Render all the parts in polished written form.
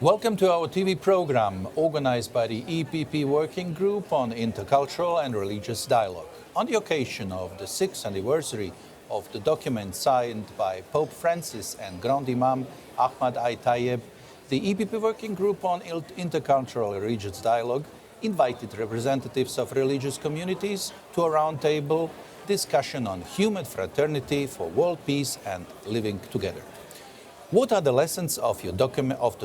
Welcome to our TV program organized by the EPP Working Group on Intercultural and Religious Dialogue. On the occasion of the 6th anniversary of the document signed by Pope Francis and Grand Imam Ahmad al-Tayyeb, the EPP Working Group on Intercultural and Religious Dialogue invited representatives of religious communities to a roundtable discussion on human fraternity for world peace and living together. What are the lessons of the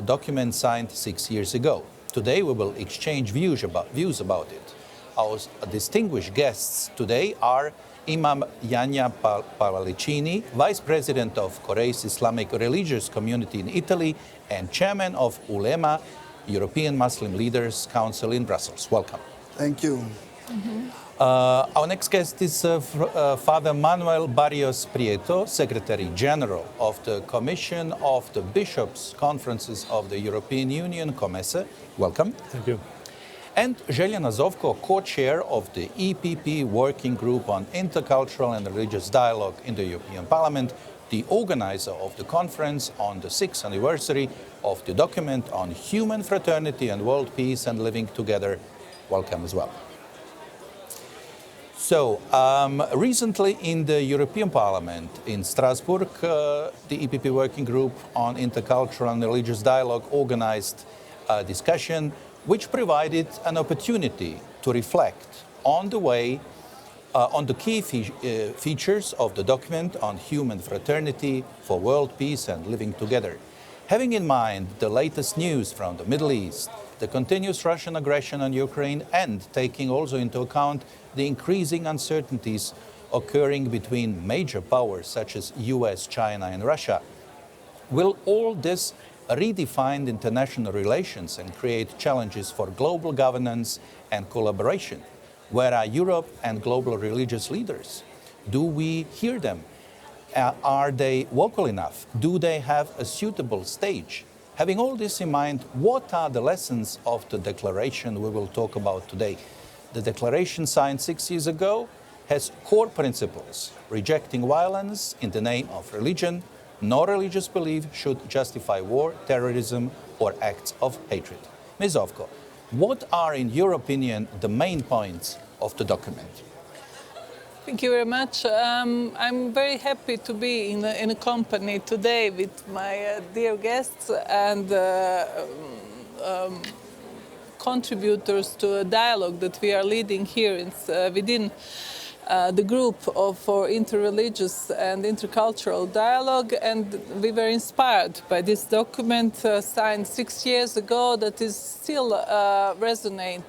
document signed 6 years ago? Today we will exchange views about it. Our distinguished guests today are Imam Yahya Pallavicini, Vice President of COREIS Islamic Religious Community in Italy and Chairman of EULEMA, European Muslim Leaders Council in Brussels. Welcome. Thank you. Our next guest is Father Manuel Barrios Prieto, Secretary General of the Commission of the Bishops' Conferences of the European Union, COMECE. Welcome. Thank you. And Željana Zovko, co-chair of the EPP Working Group on Intercultural and Religious Dialogue in the European Parliament, the organizer of the conference on the 6th anniversary of the document on human fraternity and world peace and living together. Welcome as well. So, recently in the European Parliament in Strasbourg, the EPP Working Group on Intercultural and Religious Dialogue organized a discussion which provided an opportunity to reflect on the key features of the document on human fraternity for world peace and living together. Having in mind the latest news from the Middle East, the continuous Russian aggression on Ukraine, and taking also into account the increasing uncertainties occurring between major powers such as US, China and Russia, will all this redefine international relations and create challenges for global governance and collaboration? Where are Europe and global religious leaders? Do we hear them? Are they vocal enough? Do they have a suitable stage? Having all this in mind, what are the lessons of the declaration we will talk about today? The declaration signed 6 years ago has core principles: rejecting violence in the name of religion. No religious belief should justify war, terrorism, or acts of hatred. Ms. Zovko, what are, in your opinion, the main points of the document? Thank you very much. I'm very happy to be in a company today with my dear guests and contributors to a dialogue that we are leading here within the group for interreligious and intercultural dialogue, and we were inspired by this document signed 6 years ago that is still resonate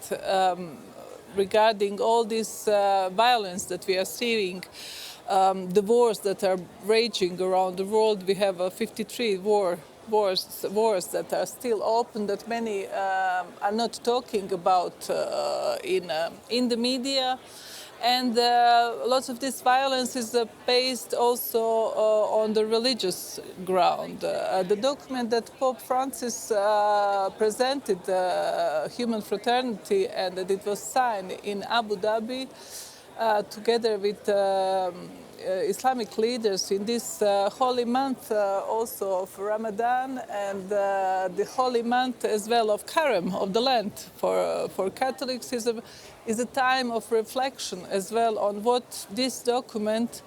regarding all this violence that we are seeing, the wars that are raging around the world. We have 53 wars that are still open, that many are not talking about in the media. And lots of this violence is based also on the religious ground. The document that Pope Francis presented, Human Fraternity, and that it was signed in Abu Dhabi together with Islamic leaders in this holy month also of Ramadan, and the holy month as well of Carême, of the Lent for Catholics, is a time of reflection as well on what this document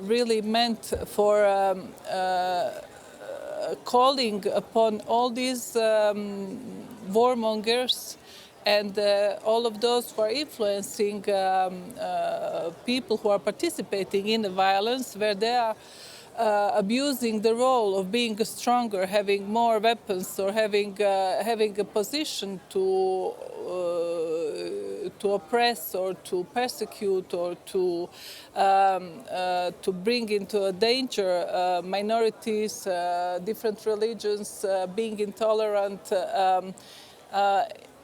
really meant for calling upon all these warmongers and all of those who are influencing people who are participating in the violence, where they are abusing the role of being stronger, having more weapons, or having a position to oppress or to persecute or to bring into a danger minorities, different religions, being intolerant.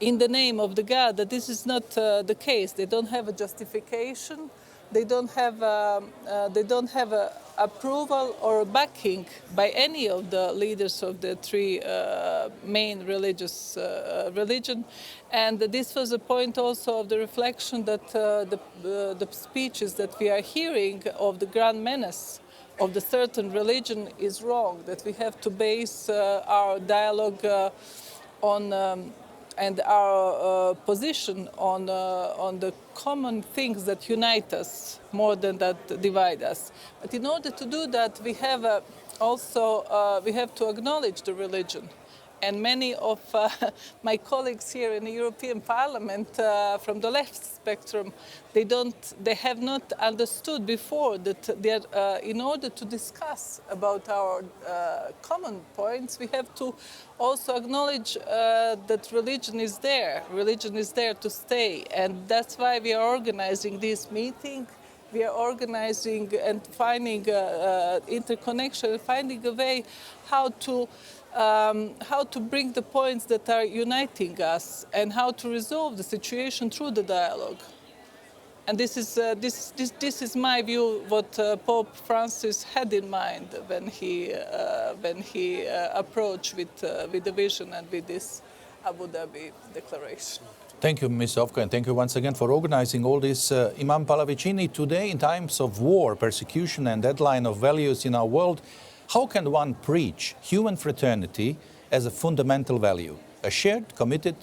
In the name of the God, that this is not the case. They don't have a justification. They don't have a approval or backing by any of the leaders of the three main religious religion. And this was a point also of the reflection that the speeches that we are hearing of the grand menace of the certain religion is wrong, that we have to base our dialogue on and our position on the common things that unite us more than that divide us. But in order to do that, we have we have to acknowledge the religion. And many of my colleagues here in the European Parliament from the left spectrum, they have not understood before that in order to discuss about our common points, we have to also acknowledge that religion is there. Religion is there to stay. And that's why we are organizing this meeting. We are organizing and finding interconnection, finding a way how to bring the points that are uniting us and how to resolve the situation through the dialogue. And this is my view, what Pope Francis had in mind when he approached with the vision and with this Abu Dhabi declaration. Thank you, Ms. Zovko, and thank you once again for organizing all this. Imam Pallavicini, today in times of war, persecution and deadline of values in our world, how can one preach human fraternity as a fundamental value, a shared, committed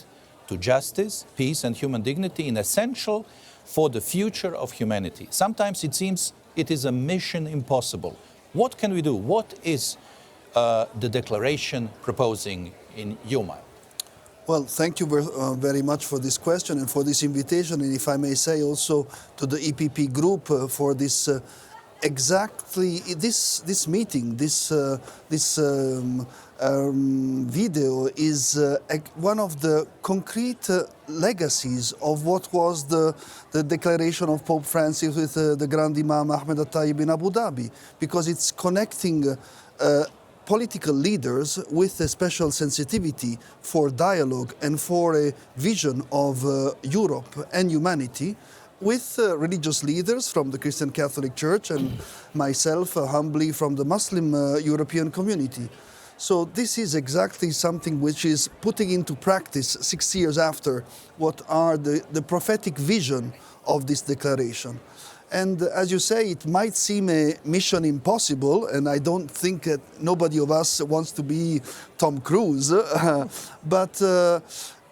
to justice, peace and human dignity, and essential for the future of humanity? Sometimes it seems it is a mission impossible. What can we do? What is the declaration proposing in your mind? Well, thank you very much for this question and for this invitation, and if I may say also to the EPP group for this this meeting, this video is one of the concrete legacies of what was the declaration of Pope Francis with the Grand Imam Ahmad al-Tayyeb in Abu Dhabi, because it's connecting political leaders with a special sensitivity for dialogue and for a vision of Europe and humanity, with religious leaders from the Christian Catholic Church and myself humbly from the Muslim European community. So this is exactly something which is putting into practice 6 years after what are the prophetic vision of this declaration. And as you say, it might seem a mission impossible, and I don't think that nobody of us wants to be Tom Cruise, but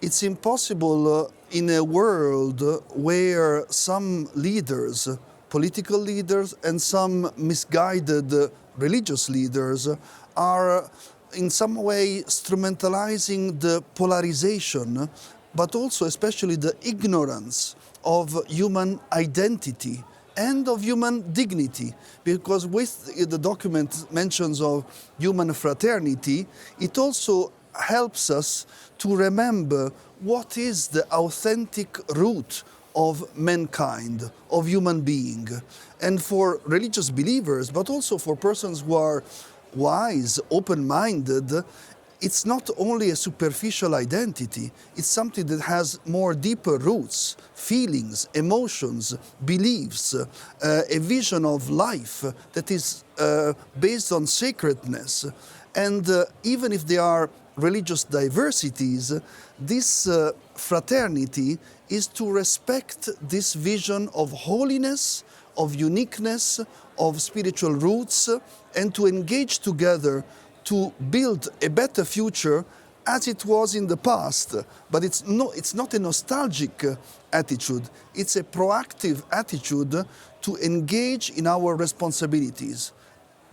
it's impossible in a world where some leaders, political leaders, and some misguided religious leaders are in some way instrumentalizing the polarization, but also especially the ignorance of human identity and of human dignity, because with the document mentions of human fraternity, it also helps us to remember what is the authentic root of mankind, of human being. And for religious believers, but also for persons who are wise, open-minded, it's not only a superficial identity, it's something that has more deeper roots, feelings, emotions, beliefs, a vision of life that is based on sacredness. And even if there are religious diversities, this fraternity is to respect this vision of holiness, of uniqueness, of spiritual roots, and to engage together to build a better future as it was in the past. But it's not a nostalgic attitude, it's a proactive attitude to engage in our responsibilities.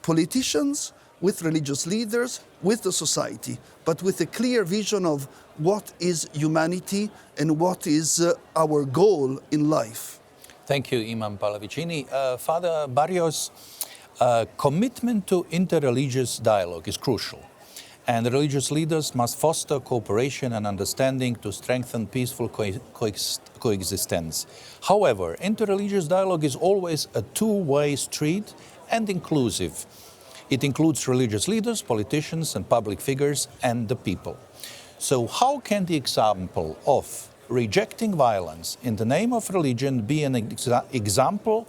Politicians, with religious leaders, with the society, but with a clear vision of what is humanity and what is our goal in life. Thank you, Imam Pallavicini. Father Barrios, commitment to interreligious dialogue is crucial, and religious leaders must foster cooperation and understanding to strengthen peaceful coexistence. However, interreligious dialogue is always a two-way street and inclusive. It includes religious leaders, politicians and public figures and the people. So how can the example of rejecting violence in the name of religion be an example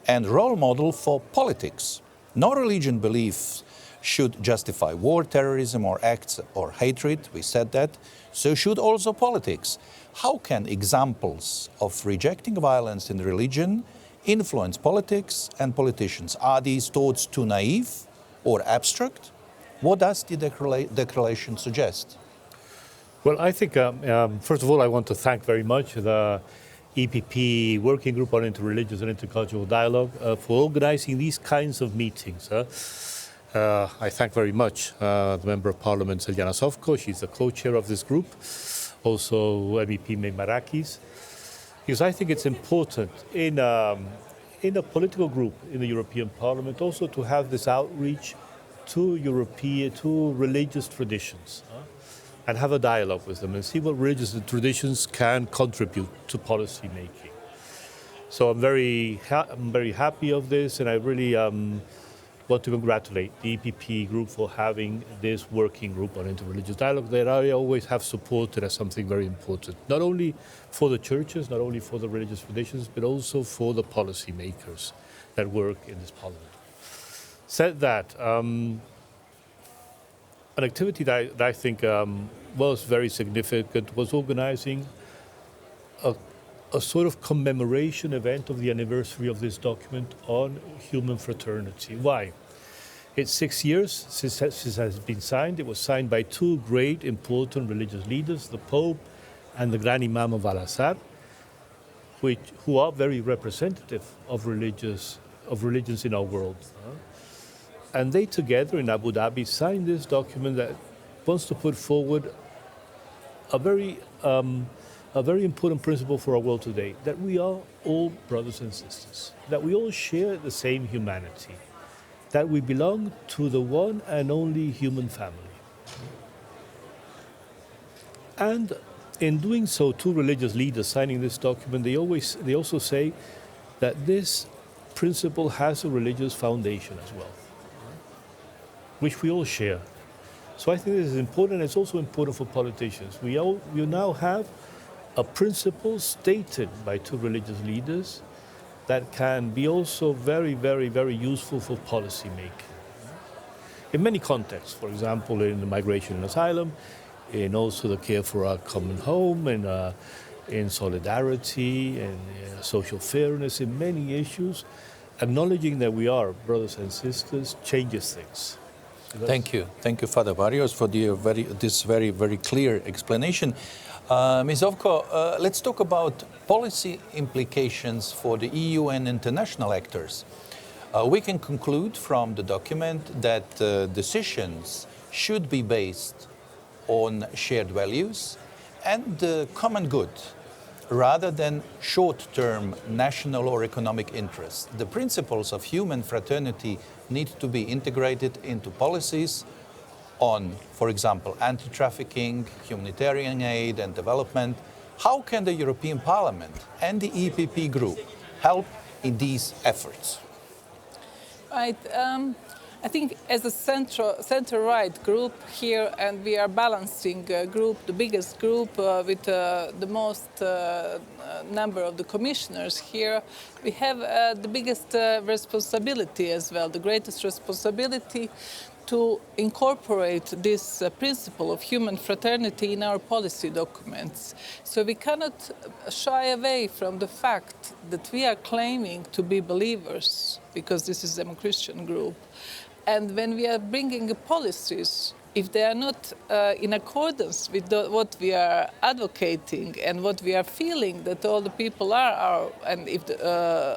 and role model for politics? No religion belief should justify war, terrorism or acts or hatred, we said that, so should also politics. How can examples of rejecting violence in religion influence politics and politicians? Are these thoughts too naive or abstract? What does the declaration suggest? Well, I think, first of all, I want to thank very much the EPP Working Group on Interreligious and Intercultural Dialogue for organizing these kinds of meetings. I thank very much the Member of Parliament, Željana Zovko. She's the co-chair of this group. Also, MEP Marakis. Because I think it's important in a political group in the European Parliament also to have this outreach to religious traditions. And have a dialogue with them and see what religious traditions can contribute to policy making. So I'm very happy of this, and I really want to congratulate the EPP group for having this working group on interreligious dialogue that I always have supported as something very important, not only for the churches, not only for the religious traditions, but also for the policy makers that work in this parliament. Said that, an activity that I think was very significant was organizing a sort of commemoration event of the anniversary of this document on human fraternity. Why? It's 6 years since it has been signed. It was signed by two great, important religious leaders, the Pope and the Grand Imam of al-Azhar, who are very representative of religions in our world. And they together in Abu Dhabi signed this document that wants to put forward a very important principle for our world today, that we are all brothers and sisters, that we all share the same humanity, that we belong to the one and only human family. And in doing so, two religious leaders signing this document, they also say that this principle has a religious foundation as well, which we all share. So I think this is important, and it's also important for politicians. We now have a principle stated by two religious leaders that can be also very, very, very useful for policy making. In many contexts, for example, in the migration and asylum, in also the care for our common home, and in solidarity and social fairness, in many issues, acknowledging that we are brothers and sisters changes things. Thank you, Father Barrios, for this very clear explanation. Ms. Zovko, let's talk about policy implications for the EU and international actors. We can conclude from the document that decisions should be based on shared values and the common good, rather than short-term national or economic interests. The principles of human fraternity need to be integrated into policies on, for example, anti-trafficking, humanitarian aid and development. How can the European Parliament and the EPP group help in these efforts? Right. I think as a center-right group here, and we are balancing group, the biggest group with the most number of the commissioners here, we have the biggest responsibility as well, the greatest responsibility to incorporate this principle of human fraternity in our policy documents. So we cannot shy away from the fact that we are claiming to be believers, because this is a Christian group. And when we are bringing policies, if they are not in accordance with what we are advocating and what we are feeling that all the people are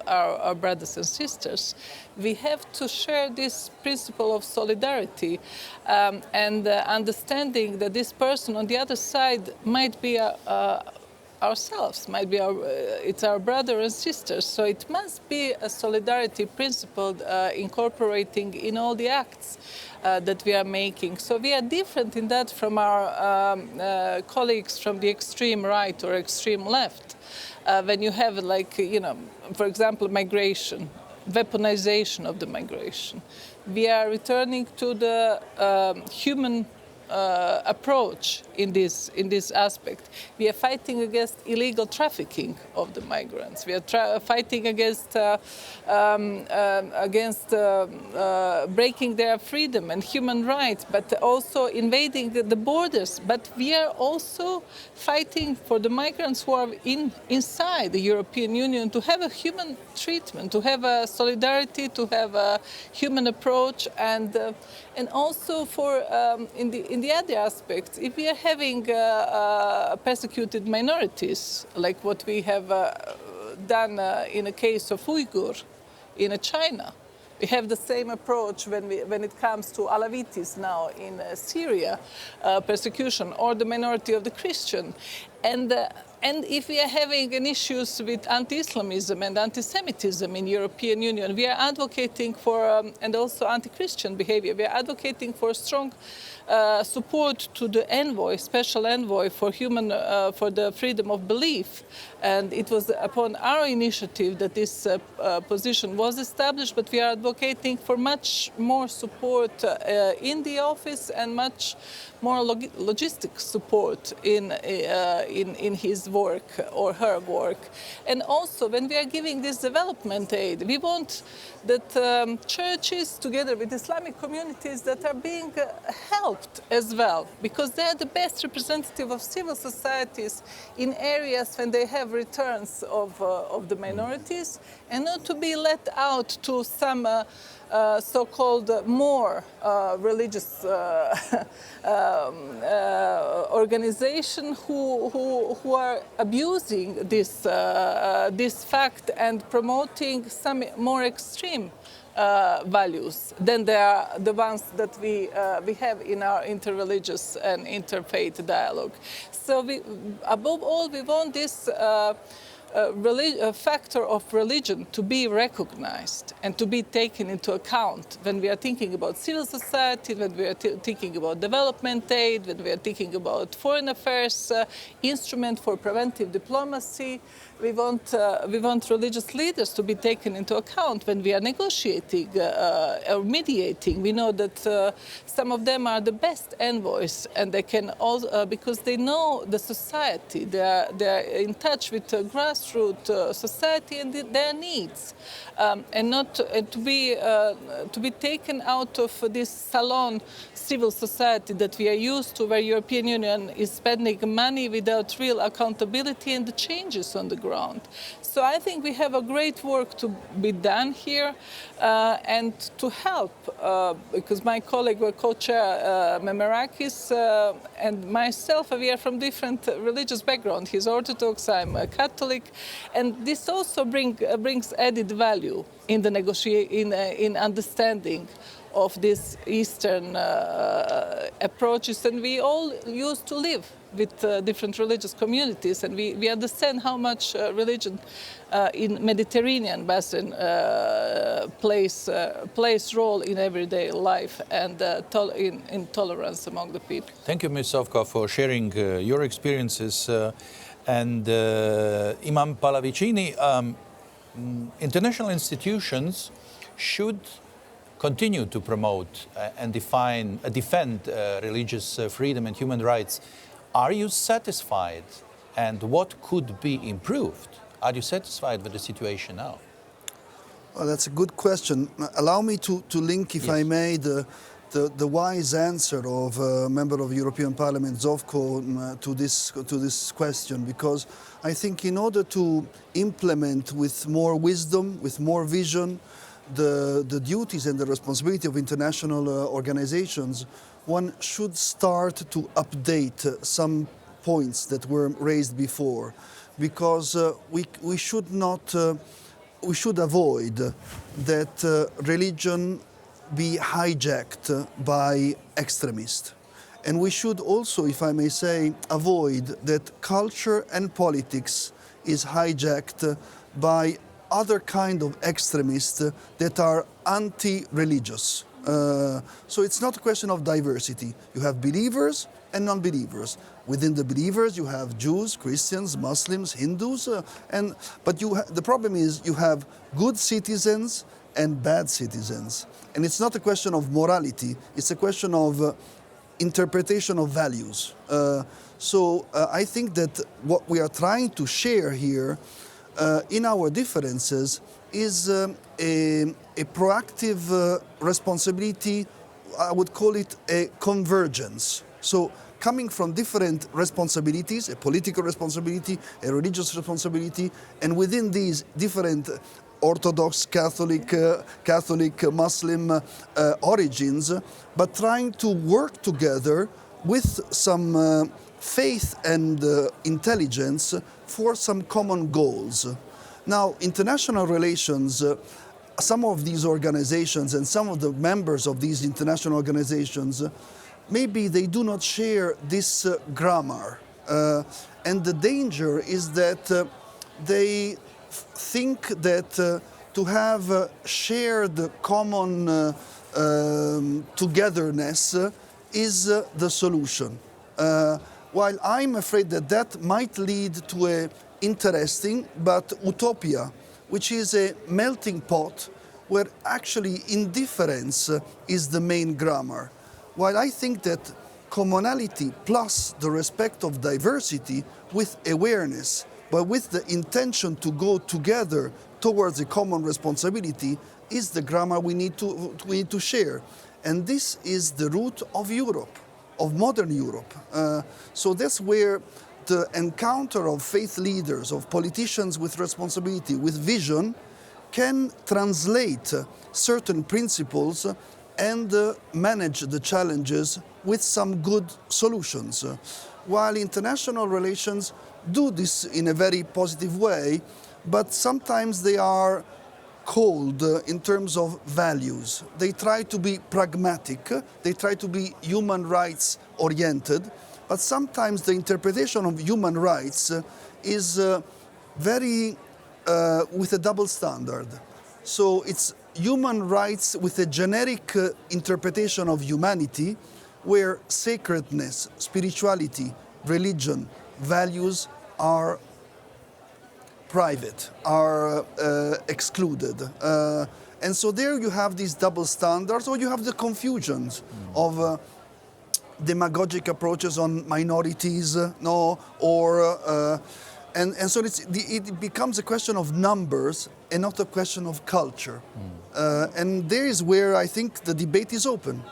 our brothers and sisters, we have to share this principle of solidarity and understanding that this person on the other side might be ourselves, might be it's our brother and sisters. So it must be a solidarity principle incorporating in all the acts that we are making. So we are different in that from our colleagues from the extreme right or extreme left. When you have, like, for example, migration, weaponization of the migration. We are returning to the human approach in this aspect. We are fighting against illegal trafficking of the migrants. We are fighting against breaking their freedom and human rights, but also invading the borders. But we are also fighting for the migrants who are inside the European Union to have a human treatment, to have a solidarity, to have a human approach, and also for in the other aspects, if we are having persecuted minorities, like what we have done in a case of Uyghur in China. We have the same approach when it comes to Alawites now in Syria, persecution, or the minority of the Christian. And if we are having an issues with anti-Islamism and anti-Semitism in European Union, we are advocating for, and also anti-Christian behavior, we are advocating for strong support to the envoy, special envoy for for the freedom of belief. And it was upon our initiative that this position was established, but we are advocating for much more support in the office and much more logistic support in his work or her work. And also, when we are giving this development aid, we want that churches, together with Islamic communities, that are being helped as well, because they are the best representative of civil societies in areas when they have returns of the minorities, and not to be let out to some so-called more religious organization who are abusing this fact and promoting some more extreme values than the ones that we have in our interreligious and interfaith dialogue. So above all, we want this factor of religion to be recognized and to be taken into account when we are thinking about civil society, when we are thinking about development aid, when we are thinking about foreign affairs, instrument for preventive diplomacy. We want religious leaders to be taken into account when we are negotiating or mediating. We know that some of them are the best envoys, and they can also, because they know the society, they are in touch with the grassroots society and their needs, and not to be taken out of this salon civil society that we are used to, where European Union is spending money without real accountability and the changes on the ground. So I think we have a great work to be done here, and to help, because my colleague, co-chair Memerakis, and myself, we are from different religious backgrounds. He's Orthodox, I'm a Catholic, and this also brings added value in the in understanding of these Eastern approaches, and we all used to live with different religious communities, and we understand how much religion in Mediterranean basin plays role in everyday life and in tolerance among the people. Thank you, Ms. Zovko, for sharing your experiences. And Imam Pallavicini, international institutions should continue to promote and defend religious freedom and human rights. Are you satisfied, and what could be improved? Are you satisfied with the situation now? Well, that's a good question. Allow me to link, if I may, the wise answer of a member of European Parliament, Zovko, to this question, because I think in order to implement with more wisdom, with more vision, the duties and the responsibility of international organizations, one should start to update some points that were raised before, because we should avoid that religion be hijacked by extremists. And we should also, if I may say, avoid that culture and politics is hijacked by other kind of extremists that are anti-religious. So it's not a question of diversity. You have believers and non-believers. Within the believers, you have Jews, Christians, Muslims, Hindus, but the problem is you have good citizens and bad citizens. And it's not a question of morality, it's a question of interpretation of values. I think that what we are trying to share here in our differences is a proactive responsibility. I would call it a convergence. So coming from different responsibilities, a political responsibility, a religious responsibility, and within these different Orthodox, Catholic, Muslim origins, but trying to work together with some faith and intelligence for some common goals. Now, international relations, some of these organizations and some of the members of these international organizations, maybe they do not share this grammar. And the danger is that they think that to have shared common togetherness is the solution. While I'm afraid that that might lead to an interesting but utopia, which is a melting pot where actually indifference is the main grammar. While I think that commonality plus the respect of diversity with awareness, but with the intention to go together towards a common responsibility, is the grammar we need to share. And this is the root of Europe, of modern Europe. So that's where the encounter of faith leaders, of politicians with responsibility, with vision, can translate certain principles and manage the challenges with some good solutions. While international relations do this in a very positive way, but sometimes they are cold in terms of values. They try to be pragmatic, they try to be human rights oriented, but sometimes the interpretation of human rights is very with a double standard. So it's human rights with a generic interpretation of humanity, where sacredness, spirituality, religion, values are private, are excluded. And so there you have these double standards, or you have the confusions of demagogic approaches on minorities, and so it becomes a question of numbers and not a question of culture. And there is where I think the debate is open.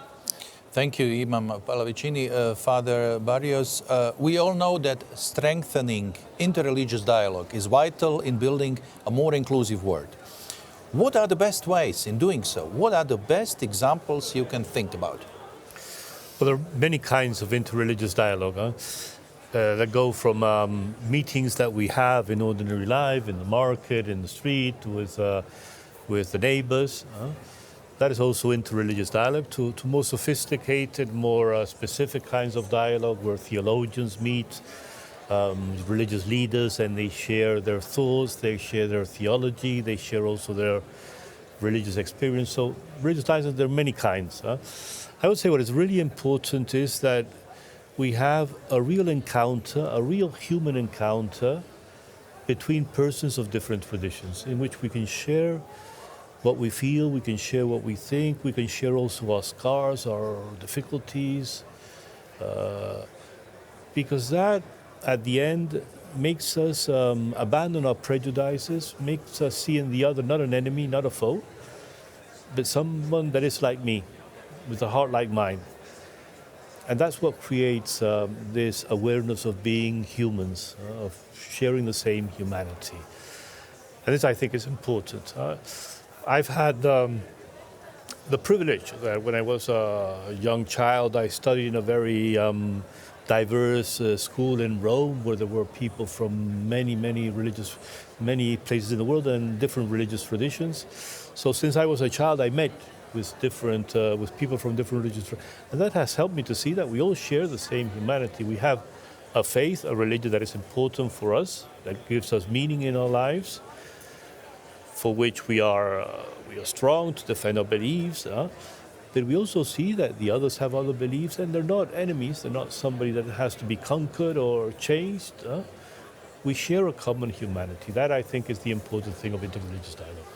Thank you, Imam Pallavicini. Father Barrios, we all know that strengthening interreligious dialogue is vital in building a more inclusive world. What are the best ways in doing so? What are the best examples you can think about? Well, there are many kinds of interreligious dialogue that go from meetings that we have in ordinary life, in the market, in the street, with the neighbors. That is also interreligious dialogue, to more sophisticated, more specific kinds of dialogue where theologians meet, religious leaders, and they share their thoughts, they share their theology, they share also their religious experience. So religious dialogue, there are many kinds. I would say what is really important is that we have a real encounter, a real human encounter between persons of different traditions, in which we can share what we feel, we can share what we think, we can share also our scars, our difficulties, because that, at the end, makes us abandon our prejudices, makes us see in the other not an enemy, not a foe, but someone that is like me, with a heart like mine. And that's what creates this awareness of being humans, of sharing the same humanity. And this, I think, is important. I've had the privilege that when I was a young child, I studied in a very diverse school in Rome, where there were people from many places in the world and different religious traditions. So since I was a child, I met with people from different religions, and that has helped me to see that we all share the same humanity. We have a faith, a religion that is important for us, that gives us meaning in our lives, for which we are strong to defend our beliefs. But we also see that the others have other beliefs, and they're not enemies. They're not somebody that has to be conquered or changed. We share a common humanity. That, I think, is the important thing of interreligious dialogue.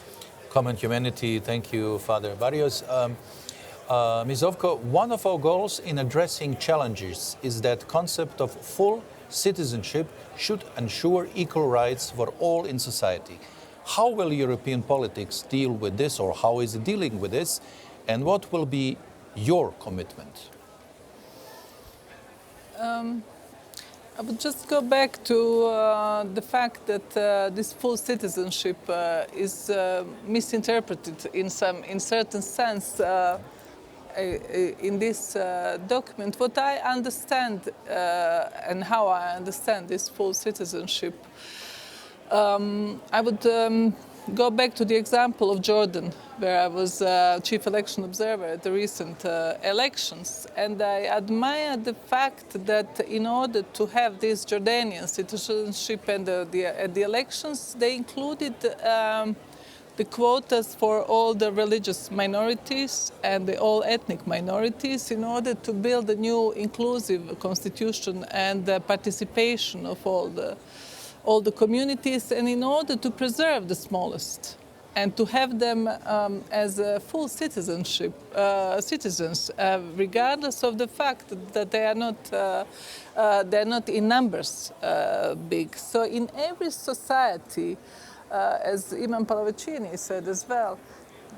Common humanity. Thank you, Father Barrios. Ms. Zovko, one of our goals in addressing challenges is that concept of full citizenship should ensure equal rights for all in society. How will European politics deal with this, or how is it dealing with this, and what will be your commitment? I would just go back to the fact that this full citizenship is misinterpreted in certain sense in this document. What I understand and how I understand this full citizenship, I would go back to the example of Jordan, where I was chief election observer at the recent elections. And I admire the fact that in order to have this Jordanian citizenship and at the elections, they included the quotas for all the religious minorities and all ethnic minorities in order to build a new inclusive constitution and the participation of all the communities, and in order to preserve the smallest and to have them as full citizens, regardless of the fact that they're not in numbers big. So in every society, as Imam Pallavicini said as well,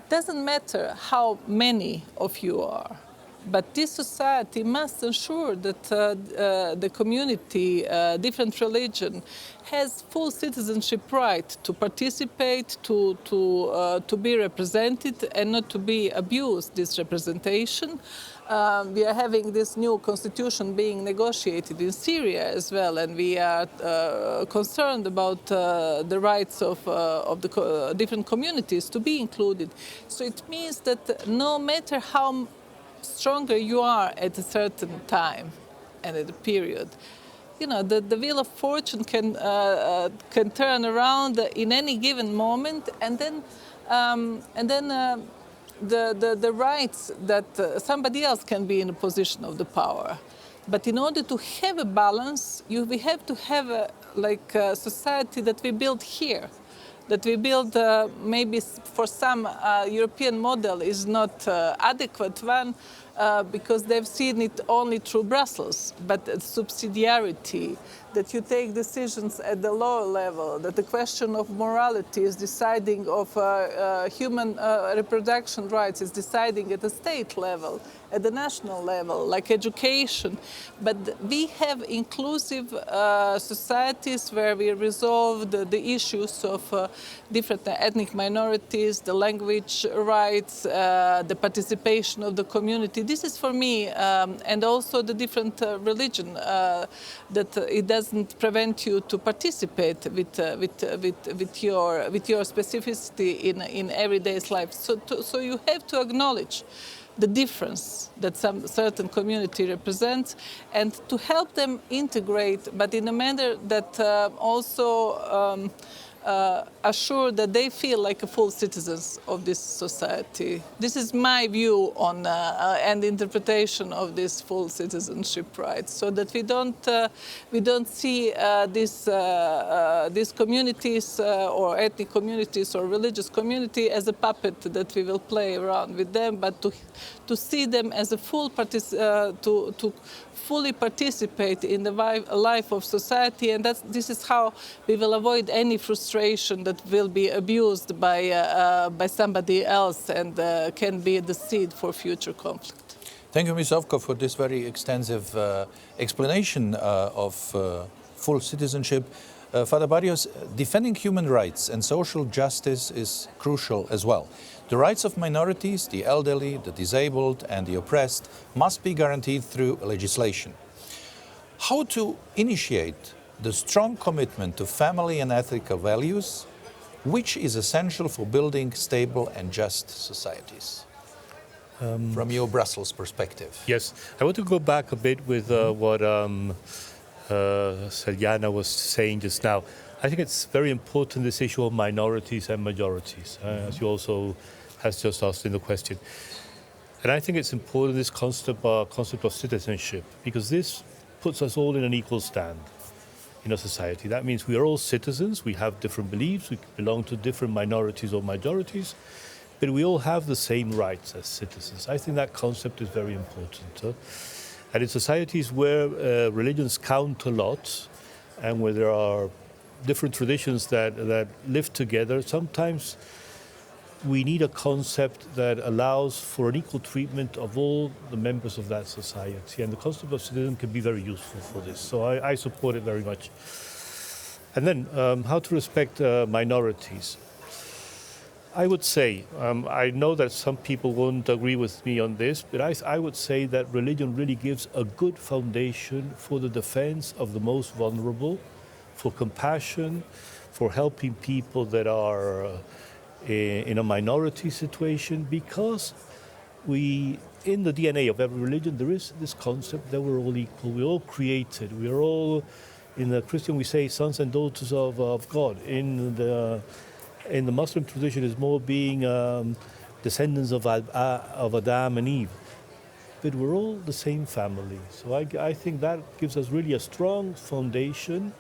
doesn't matter how many of you are, but this society must ensure that the community, different religion, has full citizenship right to participate, to be represented and not to be abused, this representation. We are having this new constitution being negotiated in Syria as well, and we are concerned about the rights of the different communities to be included. So it means that no matter how stronger you are at a certain time and at a period, you know, the wheel of fortune can turn around in any given moment, and then the rights that somebody else can be in a position of the power. But in order to have a balance, we have to have a society that we build here, that we build maybe for some European model is not adequate one because they've seen it only through Brussels, but subsidiarity, that you take decisions at the lower level, that the question of morality is deciding of human reproduction rights is deciding at the state level, at the national level, like education. But we have inclusive societies where we resolve the issues of different ethnic minorities, the language rights, the participation of the community. This is for me, and also the different religion, that it doesn't prevent you to participate with your specificity in everyday's life. So you have to acknowledge the difference that some certain community represents, and to help them integrate, but in a manner that also assure that they feel like a full citizens of this society. This is my view on and interpretation of this full citizenship rights, so that we don't see these communities or ethnic communities or religious community as a puppet that we will play around with them, but to see them as a full to fully participate in the life of society, and this is how we will avoid any frustration that will be abused by somebody else and can be the seed for future conflict. Thank you, Ms. Zovko, for this very extensive explanation of full citizenship. Father Barrios, defending human rights and social justice is crucial as well. The rights of minorities, the elderly, the disabled and the oppressed must be guaranteed through legislation. How to initiate the strong commitment to family and ethical values, which is essential for building stable and just societies? From your Brussels perspective. Yes, I want to go back a bit with what Željana was saying just now. I think it's very important, this issue of minorities and majorities, as you also has just asked in the question. And I think it's important, this concept of citizenship, because this puts us all in an equal stand in a society. That means we are all citizens, we have different beliefs, we belong to different minorities or majorities, but we all have the same rights as citizens. I think that concept is very important. And in societies where religions count a lot, and where there are different traditions that live together, sometimes we need a concept that allows for an equal treatment of all the members of that society. And the concept of citizen can be very useful for this. So I support it very much. And then how to respect minorities. I would say, I know that some people won't agree with me on this, but I would say that religion really gives a good foundation for the defense of the most vulnerable, for compassion, for helping people that are in a minority situation, because in the DNA of every religion, there is this concept that we're all equal, we're all created, we're all, in the Christian we say, sons and daughters of God. In the Muslim tradition, it's more being descendants of Adam and Eve. But we're all the same family. So I think that gives us really a strong foundation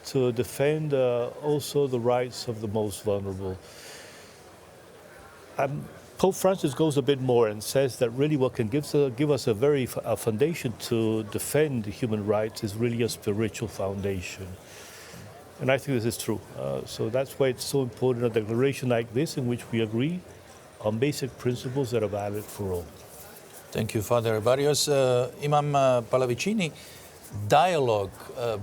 to defend also the rights of the most vulnerable. Pope Francis goes a bit more and says that really what can give us a foundation to defend human rights is really a spiritual foundation. And I think this is true. So that's why it's so important a declaration like this in which we agree on basic principles that are valid for all. Thank you, Father Barrios. Imam Pallavicini, dialogue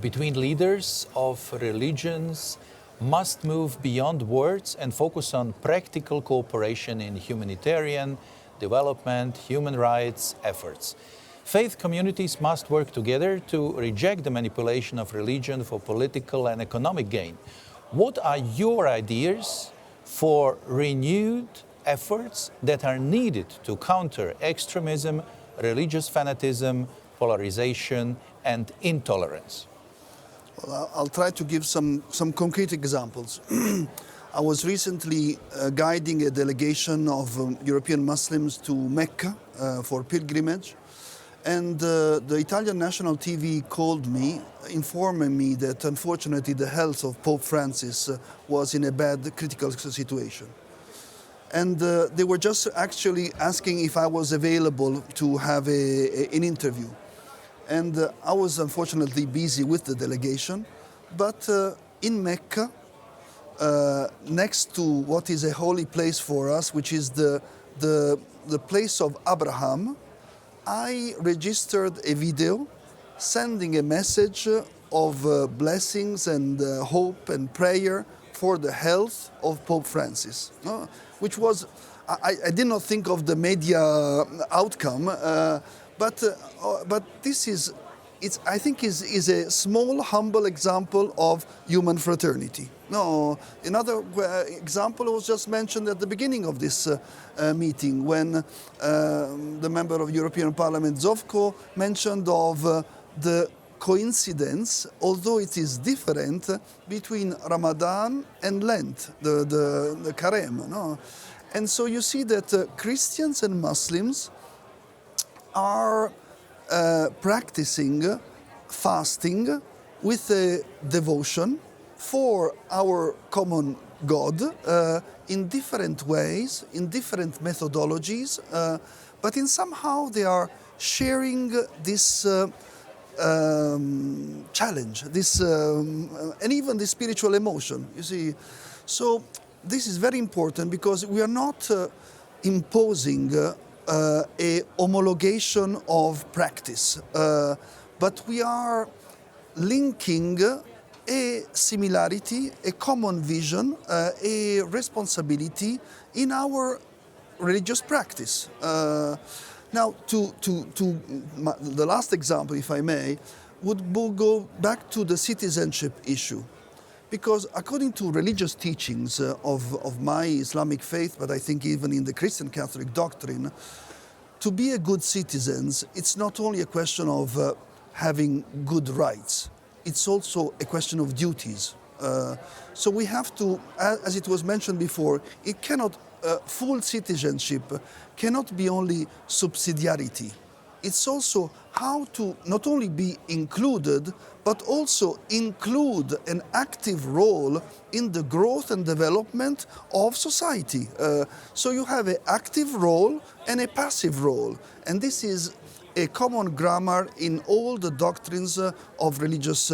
between leaders of religions must move beyond words and focus on practical cooperation in humanitarian, development, human rights efforts. Faith communities must work together to reject the manipulation of religion for political and economic gain. What are your ideas for renewed efforts that are needed to counter extremism, religious fanaticism, polarization, and intolerance? Well, I'll try to give some concrete examples. I was recently guiding a delegation of European Muslims to Mecca for pilgrimage. And the Italian national TV called me, informing me that unfortunately the health of Pope Francis was in a bad, critical situation. And they were just actually asking if I was available to have an interview. And I was unfortunately busy with the delegation, but in Mecca, next to what is a holy place for us, which is the place of Abraham, I registered a video sending a message of blessings and hope and prayer for the health of Pope Francis, which was, I did not think of the media outcome, but this is, I think is a small, humble example of human fraternity. No, another example was just mentioned at the beginning of this meeting when the member of European Parliament, Zovko, mentioned of the coincidence, although it is different, between Ramadan and Lent, the Carême. No? And so you see that Christians and Muslims are practicing fasting with a devotion for our common God in different ways, in different methodologies, but in somehow they are sharing this challenge, this and even the spiritual emotion, you see. So this is very important because we are not imposing a homologation of practice, but we are linking a similarity, a common vision, a responsibility in our religious practice. Now, the last example, if I may, would go back to the citizenship issue. Because according to religious teachings of my Islamic faith, but I think even in the Christian Catholic doctrine, to be a good citizen, it's not only a question of having good rights, it's also a question of duties. So we have to, as it was mentioned before, it cannot, full citizenship cannot be only subsidiarity. it's also how to not only be included, but also include an active role in the growth and development of society. So you have an active role and a passive role. And this is a common grammar in all the doctrines of religious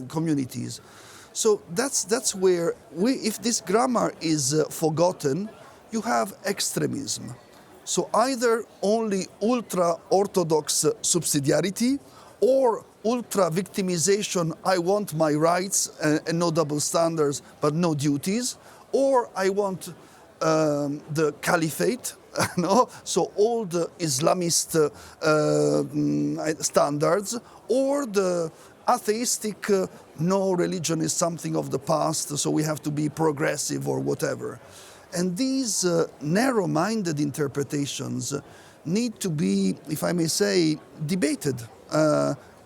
communities. So that's where if this grammar is forgotten, you have extremism. So either only ultra-orthodox subsidiarity or ultra-victimization, I want my rights and no double standards but no duties, or I want the caliphate, no? So all the Islamist standards, or the atheistic, no, religion is something of the past, so we have to be progressive or whatever. And these narrow-minded interpretations need to be, if I may say, debated,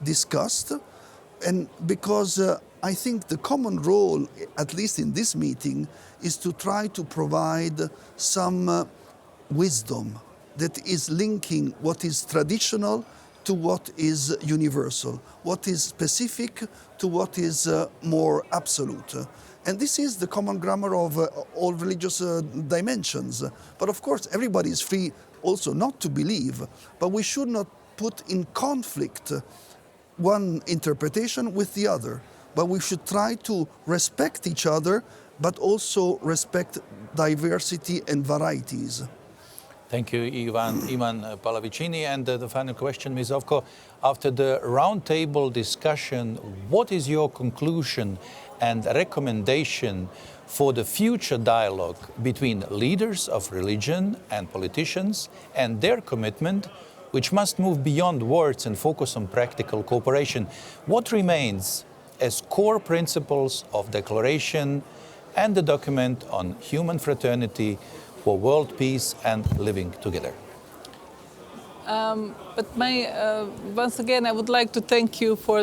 discussed, and because I think the common role, at least in this meeting, is to try to provide some wisdom that is linking what is traditional to what is universal, what is specific to what is more absolute. And this is the common grammar of all religious dimensions. But of course, everybody is free also not to believe, but we should not put in conflict one interpretation with the other. But we should try to respect each other, but also respect diversity and varieties. Thank you, Ivan Pallavicini. And the final question, Ms. Zovko, after the roundtable discussion, what is your conclusion and recommendation for the future dialogue between leaders of religion and politicians and their commitment, which must move beyond words and focus on practical cooperation? What remains as core principles of declaration and the document on human fraternity for world peace and living together? But once again, I would like to thank you for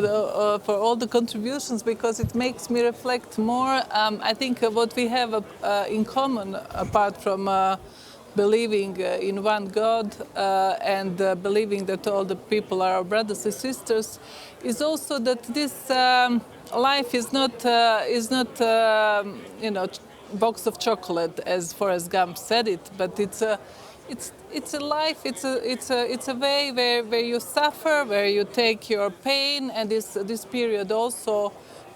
all the contributions, because it makes me reflect more. I think what we have in common, apart from believing in one God and believing that all the people are our brothers and sisters, is also that this life is not box of chocolate, as Forrest Gump said it, but it's a life. It's a way where you suffer, where you take your pain, and this period also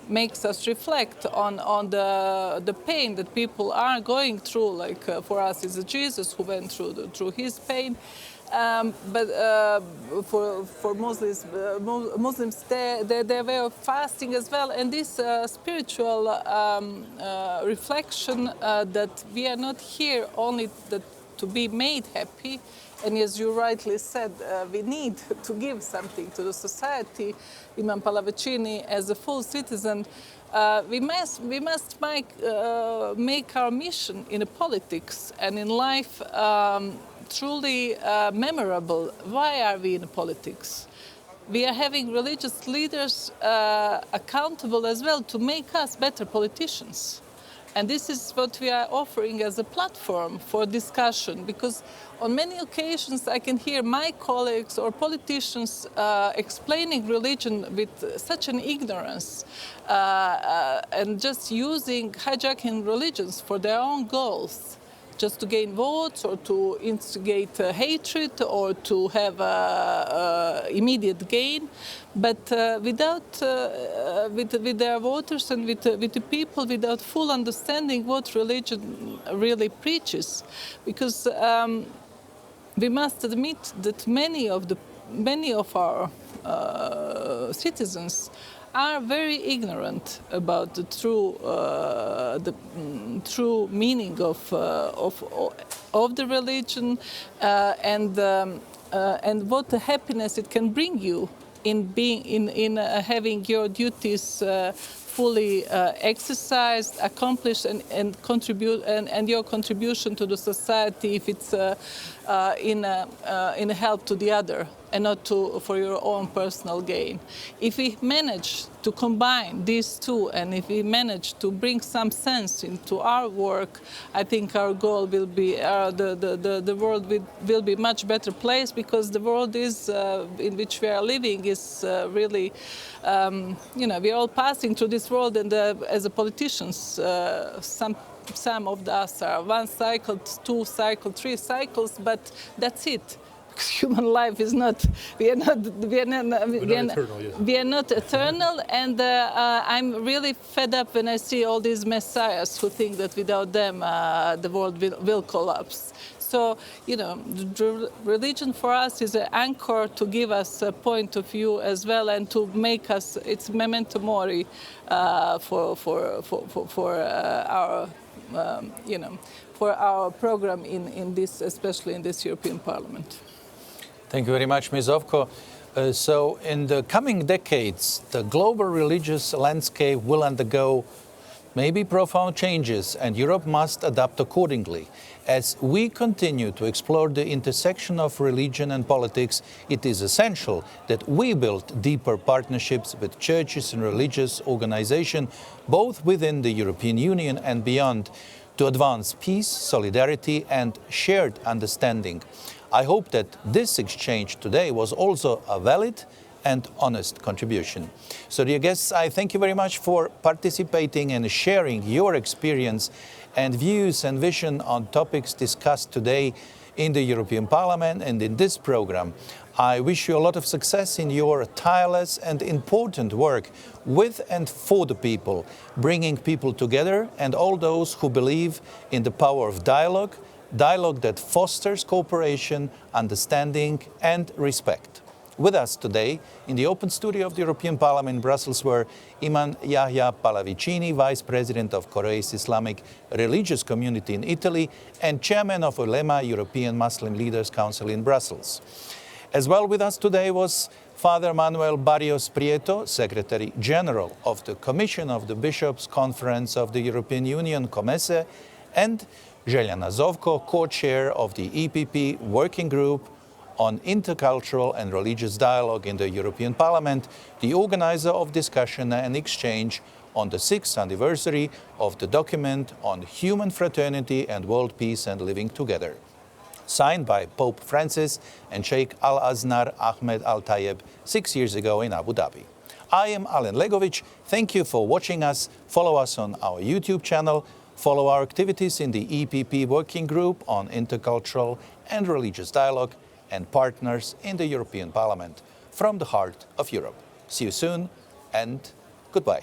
makes us reflect on the pain that people are going through. Like for us, it's Jesus who went through his pain. But for Muslims, their way of fasting as well, and this spiritual reflection that we are not here only to be made happy, and as you rightly said, we need to give something to the society. Imam Pallavicini, as a full citizen, we must make our mission in politics and in life truly memorable. Why are we in politics? We are having religious leaders accountable as well to make us better politicians. And this is what we are offering as a platform for discussion, because on many occasions I can hear my colleagues or politicians explaining religion with such an ignorance and just hijacking religions for their own goals, just to gain votes or to instigate hatred or to have immediate gain, but with their voters and with the people, without full understanding what religion really preaches. Because we must admit that many of our citizens are very ignorant about the true meaning of the religion and what the happiness it can bring you in having your duties fully exercised, accomplished, and contribute, and your contribution to the society, if it's in a help to the other. and not for your own personal gain. If we manage to combine these two, and if we manage to bring some sense into our work, I think our goal will be, the world will be much better place, because the world is in which we are living is really, we are all passing through this world, and as a politicians, some of us are 1 cycle, 2 cycle, 3 cycles, but that's it. Human life is not. We are not eternal, and I'm really fed up when I see all these messiahs who think that without them the world will collapse. So, religion for us is an anchor to give us a point of view as well, and to make us, it's memento mori for our, for our program in this, especially in this European Parliament. Thank you very much, Ms. Zovko. So in the coming decades, the global religious landscape will undergo maybe profound changes, and Europe must adapt accordingly. As we continue to explore the intersection of religion and politics, it is essential that we build deeper partnerships with churches and religious organizations, both within the European Union and beyond, to advance peace, solidarity, and shared understanding. I hope that this exchange today was also a valid and honest contribution. So, dear guests, I thank you very much for participating and sharing your experience and views and vision on topics discussed today in the European Parliament and in this program. I wish you a lot of success in your tireless and important work with and for the people, bringing people together, and all those who believe in the power of dialogue that fosters cooperation, understanding, and respect. With us today in the open studio of the European Parliament in Brussels were Imam Yahya Pallavicini, Vice President of COREIS Islamic Religious Community in Italy and Chairman of EULEMA, European Muslim Leaders Council in Brussels. As well with us today was Father Manuel Barrios Prieto, Secretary General of the Commission of the Bishops' Conference of the European Union, COMECE, and Željana Zovko, co-chair of the EPP Working Group on Intercultural and Religious Dialogue in the European Parliament, the organizer of discussion and exchange on the 6th anniversary of the document on human fraternity and world peace and living together, signed by Pope Francis and Sheikh al-Azhar Ahmad al-Tayyeb 6 years ago in Abu Dhabi. I am Alen Legovic. Thank you for watching us. Follow us on our YouTube channel. Follow our activities in the EPP Working Group on Intercultural and Religious Dialogue and partners in the European Parliament from the heart of Europe. See you soon and goodbye.